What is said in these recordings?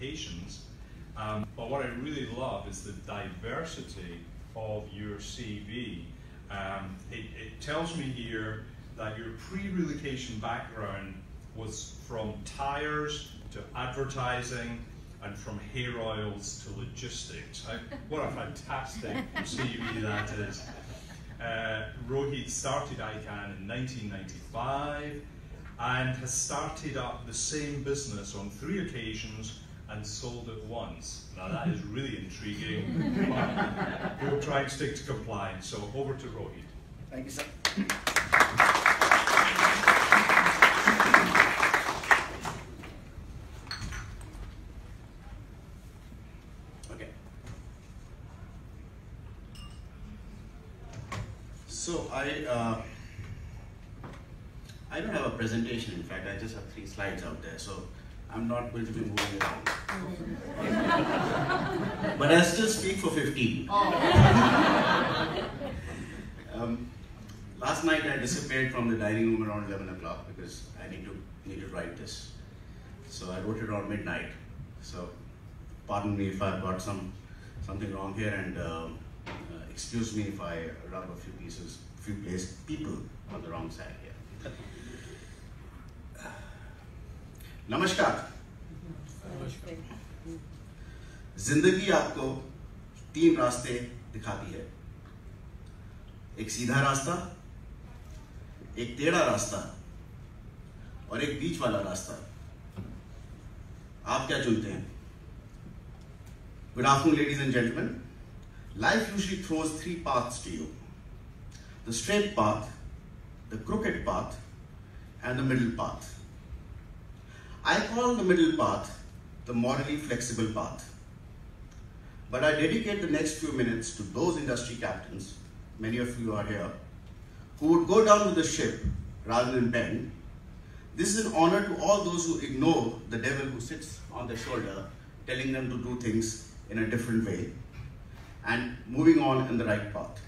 Relocations. But what I really love is the diversity of your CV. It tells me here that your pre-relocation background was from tires to advertising and from hair oils to logistics. What a fantastic CV that is. Rohit started IKAN in 1995 and has started up the same business on 3 occasions and sold it once. Now that is really intriguing, but we'll try and stick to compliance. So over to Rohit. Thank you, sir. Okay. So I don't have a presentation. In fact, I just have 3 slides out there. So I'm not going to be moving around. But I still speak for 15. Last night I disappeared from the dining room around 11 o'clock because I need to write this. So I wrote it around midnight. So pardon me if I've got something wrong here, and excuse me if I rub a few people on the wrong side here. नमस्कार। जिंदगी आपको 3 रास्ते दिखाती है, एक सीधा रास्ता, एक टेढ़ा रास्ता और एक बीच वाला रास्ता। आप क्या चुनते हैं? Good afternoon, ladies and gentlemen. Life usually throws 3 paths to you: the straight path, the crooked path, and the middle path. I call the middle path the morally flexible path. But I dedicate the next few minutes to those industry captains, many of you are here, who would go down with the ship rather than bend. This is an honor to all those who ignore the devil who sits on their shoulder, telling them to do things in a different way and moving on in the right path.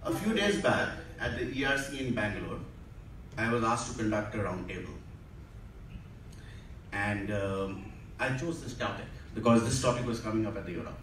A few days back at the ERC in Bangalore, I was asked to conduct a round table. And I chose this topic because this topic was coming up at the EURA.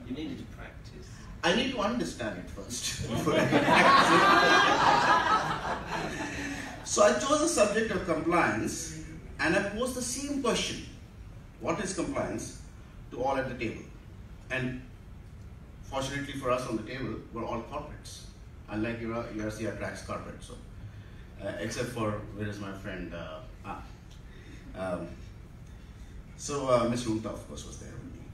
You needed to practice. I need to understand it first before I can practice it. So I chose the subject of compliance and I posed the same question: what is compliance, to all at the table. And fortunately for us on the table, we're all corporates. Unlike ERC attracts corporate, so except for, where is my friend? Ms. Rumta, of course, was there with me.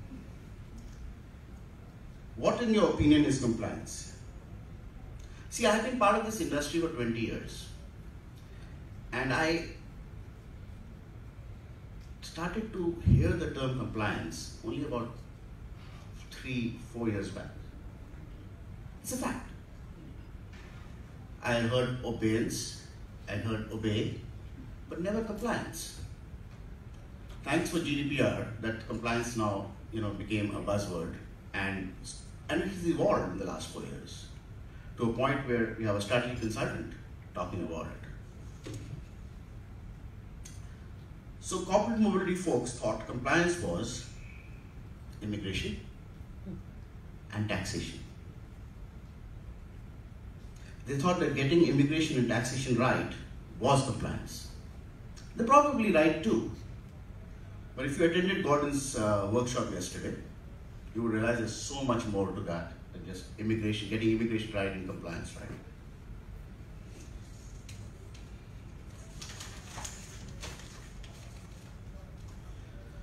What, in your opinion, is compliance? See, I have been part of this industry for 20 years, and I started to hear the term compliance only about 3-4 years back. It's a fact. I heard obeyance, I heard obey, but never compliance. Thanks for GDPR, that compliance now became a buzzword, and it has evolved in the last 4 years to a point where we have a strategy consultant talking about it. So corporate mobility folks thought compliance was immigration and taxation. They thought that getting immigration and taxation right was compliance. They're probably right too. But if you attended Gordon's workshop yesterday, you would realize there's so much more to that than just immigration, getting immigration right and compliance right.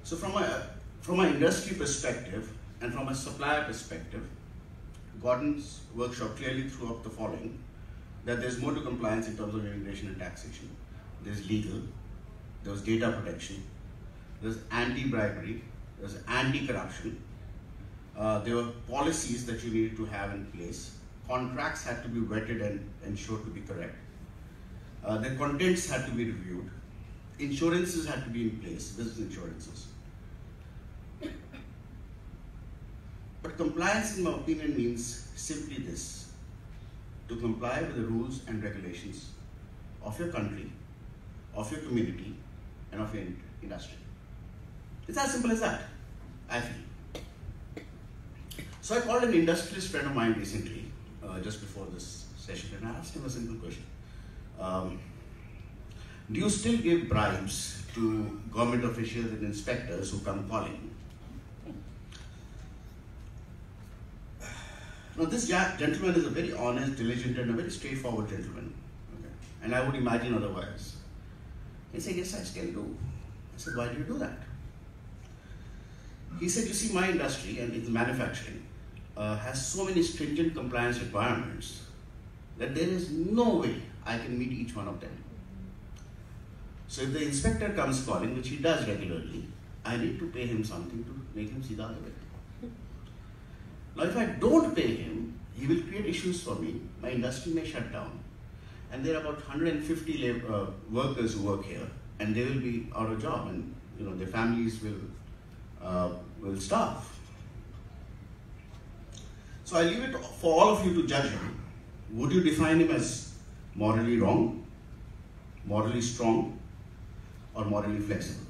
So from an industry perspective and from a supplier perspective, Gordon's workshop clearly threw up the following: that there's more to compliance in terms of immigration and taxation. There's legal, there's data protection, there's anti-bribery, there's anti-corruption. There were policies that you needed to have in place. Contracts had to be vetted and ensured to be correct. The contents had to be reviewed. Insurances had to be in place, business insurances. But compliance, in my opinion, means simply this: to comply with the rules and regulations of your country, of your community, and of your industry. It's as simple as that, I feel. So I called an industrialist friend of mine recently, just before this session, and I asked him a simple question. Do you still give bribes to government officials and inspectors who come calling? Now this gentleman is a very honest, diligent, and a very straightforward gentleman. Okay? And I would imagine otherwise. He said, yes, I still do. I said, why do you do that? He said, you see, my industry, and it's manufacturing, has so many stringent compliance requirements that there is no way I can meet each one of them. So if the inspector comes calling, which he does regularly, I need to pay him something to make him see the other way. Now if I don't pay him, he will create issues for me, my industry may shut down, and there are about 150 workers who work here, and they will be out of job, and their families will starve. So I leave it for all of you to judge him. Would you define him as morally wrong, morally strong, or morally flexible?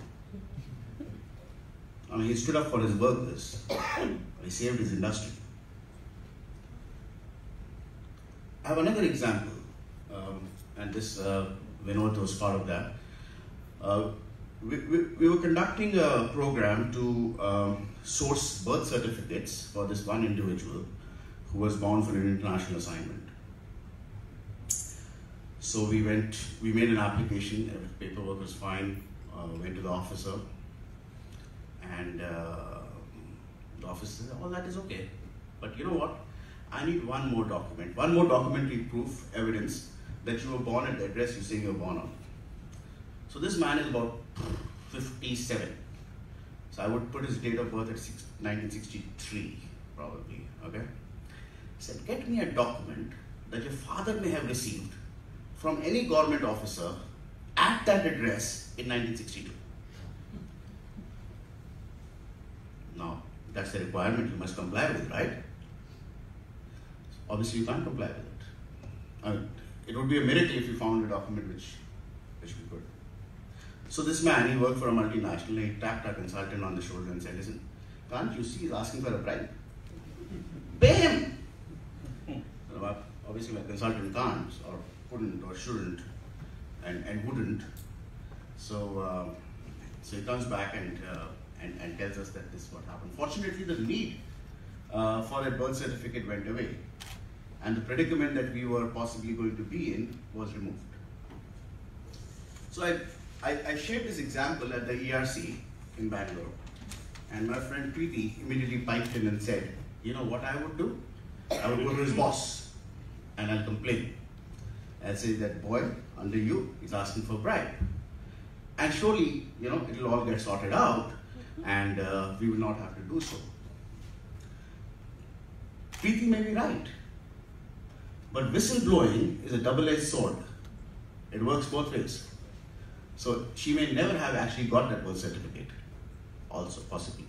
I mean, he stood up for his workers. He saved his industry. I have another example, and this Vinod was part of that. We were conducting a program to source birth certificates for this one individual who was bound for an international assignment. So we made an application, the paperwork was fine, went to the officer, and the officer said, oh, that is okay. But you know what? I need one more documentary proof, evidence that you were born at the address you say you were born on. So this man is about 57. So I would put his date of birth at 1963, probably, okay? He said, get me a document that your father may have received from any government officer at that address in 1962. Now, that's the requirement you must comply with, right? Obviously, you can't comply with it. It would be a miracle if you found a document which we could. So this man, he worked for a multinational, he tapped our consultant on the shoulder and said, listen, can't you see he's asking for a bribe? Pay him! Obviously my consultant can't, or couldn't, or shouldn't, and wouldn't. So he comes back and tells us that this is what happened. Fortunately, the need for a birth certificate went away, and the predicament that we were possibly going to be in was removed. So I shared this example at the ERC in Bangalore, and my friend Preeti immediately piped in and said, you know what I would do? I would go to his boss and I'll complain. I'll say that boy under you is asking for a bribe. And surely, it'll all get sorted out and we will not have to do so. Preeti may be right, but whistleblowing is a double-edged sword. It works both ways. So she may never have actually got that birth certificate, also possibly.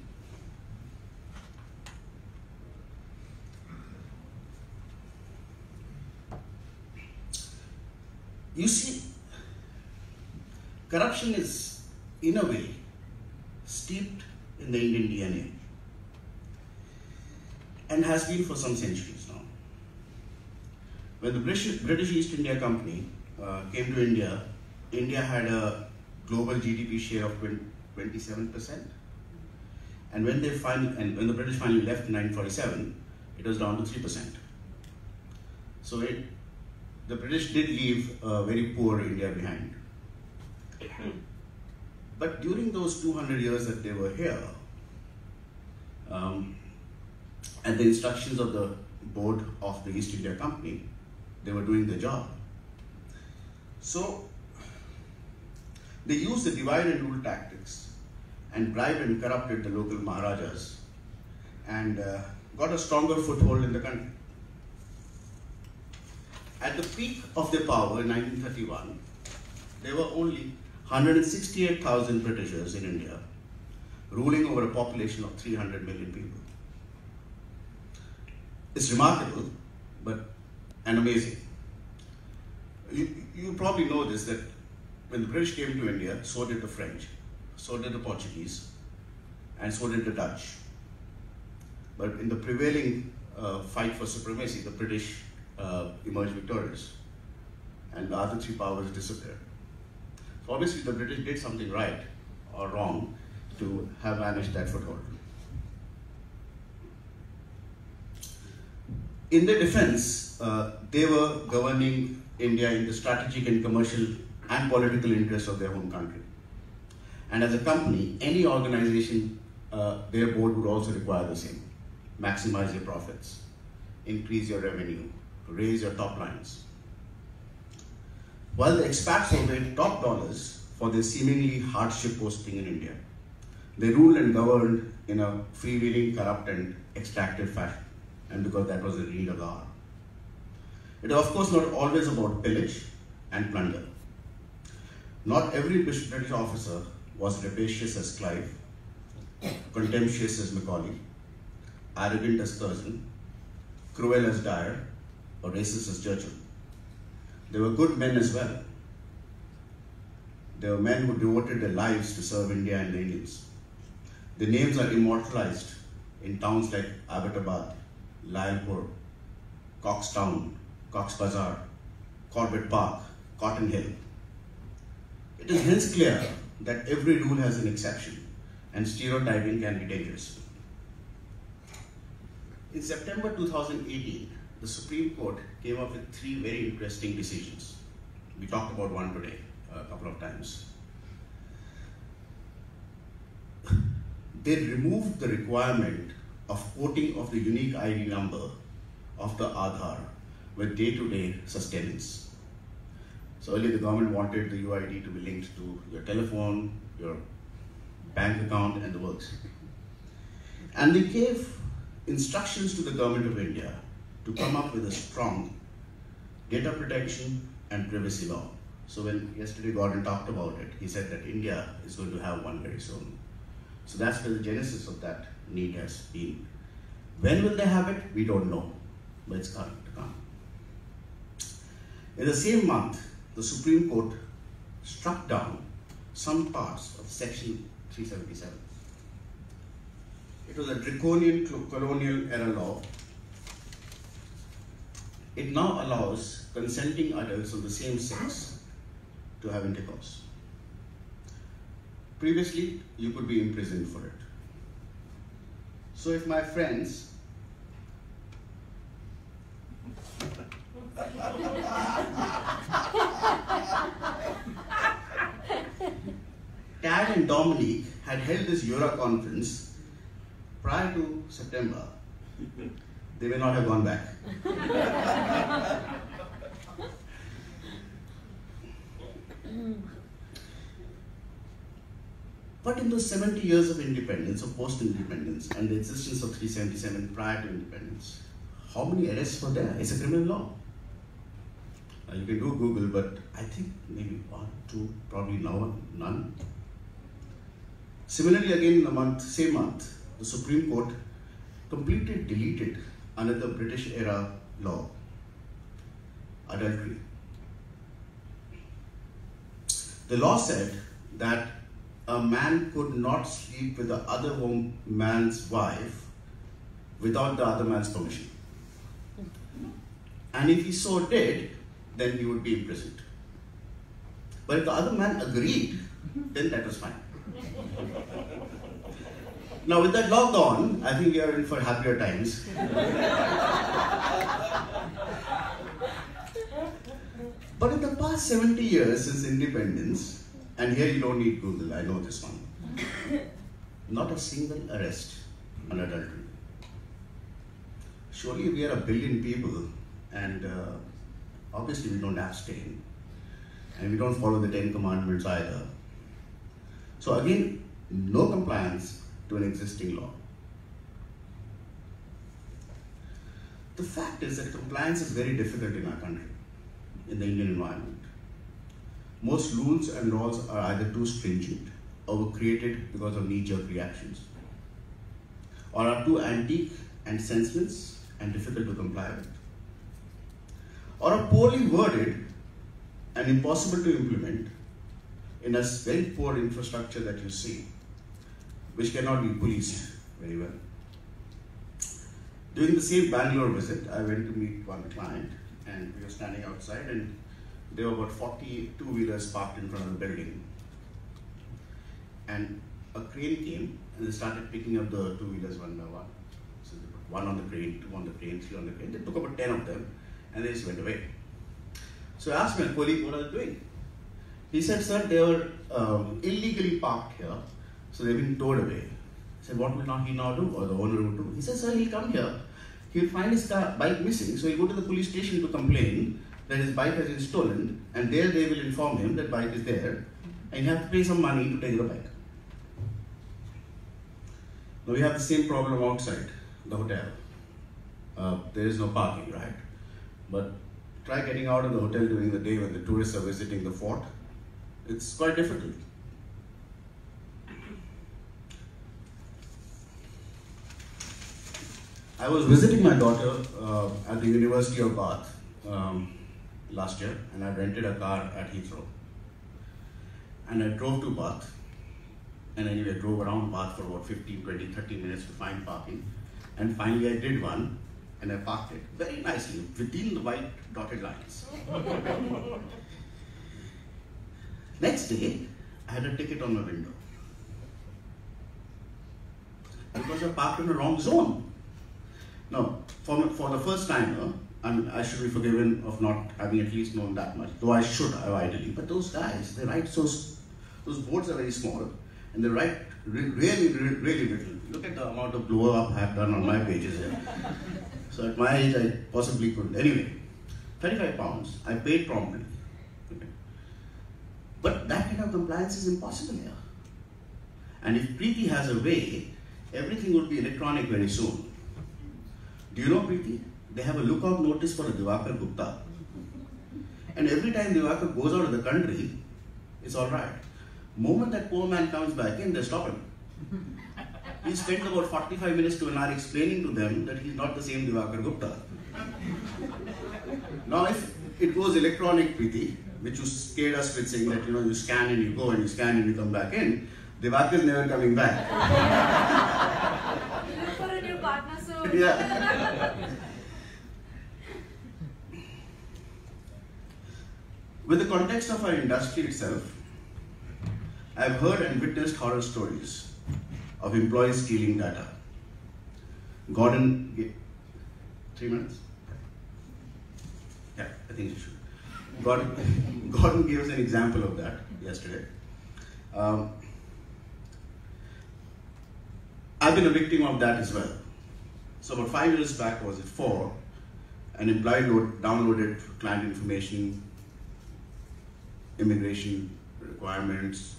You see, corruption is, in a way, steeped in the Indian DNA and has been for some centuries now. When the British East India Company came to India, India had a global GDP share of 27%, and when the British finally left in 1947, it was down to 3%. So the British did leave a very poor India behind. But during those 200 years that they were here, at the instructions of the board of the East India Company, they were doing their job. So they used the divide and rule tactics and bribed and corrupted the local Maharajas and got a stronger foothold in the country. At the peak of their power in 1931, there were only 168,000 Britishers in India, ruling over a population of 300 million people. It's remarkable, and amazing. You probably know this, that when the British came to India, so did the French, so did the Portuguese, and so did the Dutch. But in the prevailing fight for supremacy, the British emerged victorious, and the other three powers disappeared. So obviously the British did something right or wrong to have managed that foothold. In their defense, they were governing India in the strategic and commercial and political interests of their home country. And as a company, any organization, their board would also require the same. Maximize your profits, increase your revenue, raise your top lines. While the expats were paid top dollars for their seemingly hardship posting in India, they ruled and governed in a freewheeling, corrupt and extractive fashion, and because that was the need of the hour. It was of course not always about pillage and plunder. Not every British officer was rapacious as Clive, contemptuous as Macaulay, arrogant as Curzon, cruel as Dyer, or racist as Churchill. There were good men as well. There were men who devoted their lives to serve India and the Indians. Their names are immortalized in towns like Abbottabad, Lyallpur, Coxtown, Cox Bazar, Corbett Park, Cotton Hill. It is hence clear that every rule has an exception, and stereotyping can be dangerous. In September 2018, the Supreme Court came up with three very interesting decisions. We talked about one today a couple of times. They removed the requirement of quoting of the unique ID number of the Aadhaar with day-to-day sustenance. So earlier the government wanted the UID to be linked to your telephone, your bank account and the works. And they gave instructions to the government of India to come up with a strong data protection and privacy law. So when yesterday Gordon talked about it, he said that India is going to have one very soon. So that's where the genesis of that need has been. When will they have it? We don't know, but it's going to come. In the same month, the Supreme Court struck down some parts of Section 377. It was a draconian colonial era law. It now allows consenting adults of the same sex to have intercourse. Previously, you could be imprisoned for it. So if my friends Tad and Dominique had held this EURA conference prior to September, they may not have gone back. But in those 70 years of independence, or post-independence, and the existence of 377 prior to independence, how many arrests were there? It's a criminal law. You can do Google, but I think maybe one, two, probably none. Similarly, again in the same month, the Supreme Court completely deleted another British era law, adultery. The law said that a man could not sleep with the other man's wife without the other man's permission. And if he so did, then he would be imprisoned. But if the other man agreed, then that was fine. Now with that law gone, I think we are in for happier times. But in the past 70 years since independence, and here you don't need Google, I know this one, not a single arrest on adultery. Surely we are 1 billion people, and obviously we don't abstain, and we don't follow the 10 commandments either. So again, no compliance to an existing law. The fact is that compliance is very difficult in our country, in the Indian environment. Most rules and laws are either too stringent or were created because of knee-jerk reactions, or are too antique and senseless and difficult to comply with, or are poorly worded and impossible to implement, in a very poor infrastructure that you see, which cannot be policed very well. During the same Bangalore visit, I went to meet one client, and we were standing outside, and there were about 40 two-wheelers parked in front of the building. And a crane came, and they started picking up the two-wheelers one by one. So they put one on the crane, two on the crane, three on the crane. They took about 10 of them, and they just went away. So I asked my colleague, what are they doing? He said, sir, they were illegally parked here, so they've been towed away. I said, what will he now do, or the owner will do? He said, sir, he'll come here, he'll find his bike missing, so he'll go to the police station to complain that his bike has been stolen, and there they will inform him that bike is there, and you have to pay some money to take the bike. Now we have the same problem outside the hotel. There is no parking, right? But try getting out of the hotel during the day when the tourists are visiting the fort. It's quite difficult. I was visiting my daughter at the University of Bath last year, and I rented a car at Heathrow. And I drove to Bath, and anyway, I drove around Bath for about 15, 20, 30 minutes to find parking. And finally I did one, and I parked it very nicely within the white dotted lines. Next day, I had a ticket on my window because I parked in the wrong zone. Now, for the first time, I should be forgiven of not having at least known that much, though I should have ideally. But those guys, they write those boards are very small, and they write really little. Look at the amount of blow up I have done on my pages here. So at my age, I possibly couldn't. Anyway, 35 pounds, I paid promptly. Okay. But that kind of compliance is impossible here. And if Preeti has a way, everything would be electronic very soon. Do you know Preeti? They have a lookout notice for a Diwakar Gupta. And every time Diwakar goes out of the country, it's all right. Moment that poor man comes back in, they stop him. He spent about 45 minutes to an hour explaining to them that he's not the same Diwakar Gupta. Now if it goes electronic, Preeti, which you scared us with saying that you scan and you go and you scan and you come back in, Diwakar is never coming back. You look for a new partner soon. Yeah. With the context of our industry itself, I've heard and witnessed horror stories of employees stealing data. Gordon, 3 minutes? Yeah, I think you should. Gordon gave us an example of that yesterday. I've been a victim of that as well. So about 5 years back, or was it 4, an employee downloaded client information, immigration requirements,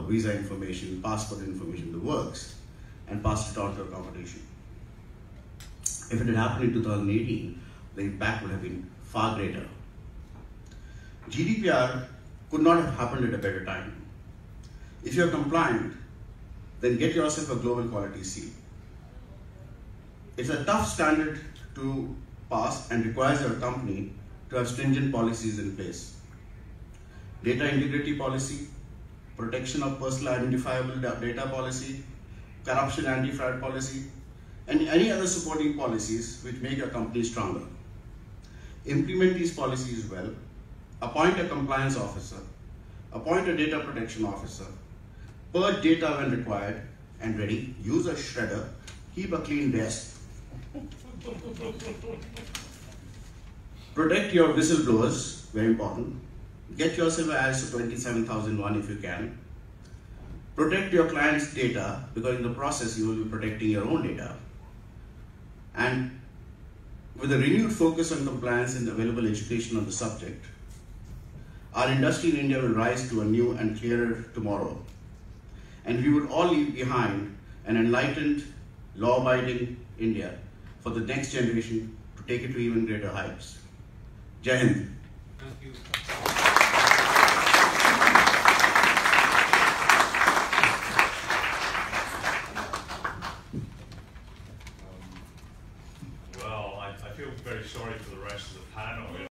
visa information, passport information, the works, and passed it on to a competition. If it had happened in 2018, the impact would have been far greater. GDPR could not have happened at a better time. If you're compliant, then get yourself a global quality seal. It's a tough standard to pass and requires your company to have stringent policies in place. Data integrity policy, protection of personal identifiable data policy, corruption anti-fraud policy, and any other supporting policies which make your company stronger. Implement these policies well, appoint a compliance officer, appoint a data protection officer, purge data when required and ready, use a shredder, keep a clean desk. Protect your whistleblowers, very important. Get yourself an ISO 27001 if you can. Protect your client's data, because in the process you will be protecting your own data. And with a renewed focus on compliance and available education on the subject, our industry in India will rise to a new and clearer tomorrow. And we would all leave behind an enlightened, law-abiding India for the next generation to take it to even greater heights. Jai Hind.